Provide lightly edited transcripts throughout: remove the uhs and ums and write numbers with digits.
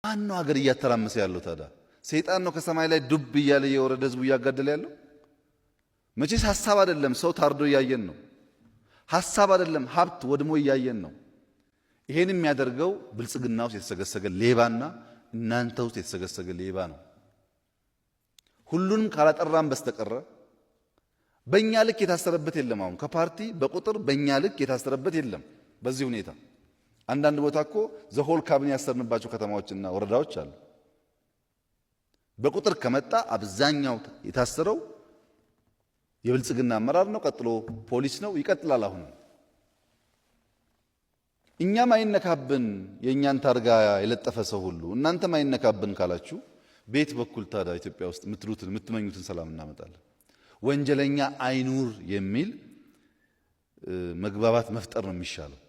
ማን ነው ሀገር እያተራመሰ ያለው ታዲያ? ሰይጣን ነው ከሰማይ ላይ ዱብ እያለ የወረደ ህዝቡ እያጋደለ ያለው? መቼስ ሐሳብ አይደለም፣ ሰው ታርዶ እያየን ነው። ሐሳብ አይደለም፣ ሀብት ወድሞ እያየን ነው። ይሄን የሚያደርገው ብልጽግና ውስጥ የተሰገሰገ ሌባና እናንተ ውስጥ የተሰገሰገ ሌባ ነው። ሁሉንም ካላጠራን በስተቀረ በእኛ ልክ የታሰረበት የለም። አሁን ከፓርቲ በቁጥር በእኛ ልክ የታሰረበት የለም። በዚህ ሁኔታ አንዳንድ ቦታ እኮ ዘሆል ካቢኔ ያሰርንባቸው ከተማዎችና ወረዳዎች አሉ። በቁጥር ከመጣ አብዛኛው የታሰረው የብልጽግና አመራር ነው፣ ቀጥሎ ፖሊስ ነው፣ ይቀጥላል። አሁን እኛም አይነካብን የእኛን ታርጋ የለጠፈ ሰው ሁሉ እናንተም አይነካብን ካላችሁ ቤት በኩል ታዲያ ኢትዮጵያ ውስጥ የምትሉትን የምትመኙትን ሰላም እናመጣለን። ወንጀለኛ አይኑር የሚል መግባባት መፍጠር ነው የሚሻለው።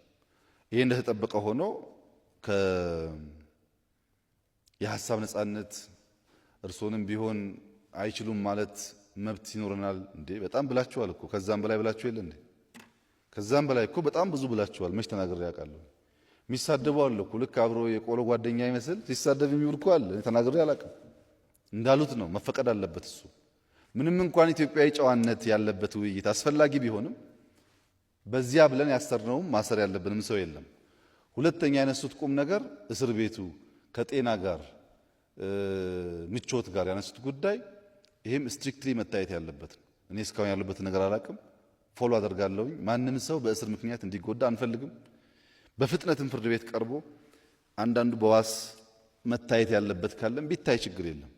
ይሄ እንደተጠበቀ ሆኖ የሐሳብ ነጻነት እርሶንም ቢሆን አይችሉም ማለት መብት ይኖረናል እንዴ? በጣም ብላችኋል እኮ ከዛም በላይ ብላችሁ የለ እንዴ? ከዛም በላይ እኮ በጣም ብዙ ብላችኋል። መች ተናግሬ ያውቃለሁ? የሚሳደቡ አለ እኮ ልክ አብሮ የቆሎ ጓደኛ ይመስል ሲሳደብ የሚውል እኮ አለ። ተናግሬ አላውቅም። እንዳሉት ነው፣ መፈቀድ አለበት እሱ። ምንም እንኳን ኢትዮጵያዊ ጨዋነት ያለበት ውይይት አስፈላጊ ቢሆንም በዚያ ብለን ያሰርነውም ማሰር ያለብንም ሰው የለም። ሁለተኛ ያነሱት ቁም ነገር እስር ቤቱ ከጤና ጋር ምቾት ጋር ያነሱት ጉዳይ ይሄም ስትሪክትሊ መታየት ያለበት ነው። እኔ እስካሁን ያለበት ነገር አላውቅም፣ ፎሎ አደርጋለሁኝ። ማንም ሰው በእስር ምክንያት እንዲጎዳ አንፈልግም። በፍጥነትም ፍርድ ቤት ቀርቦ አንዳንዱ በዋስ መታየት ያለበት ካለም ቢታይ ችግር የለም።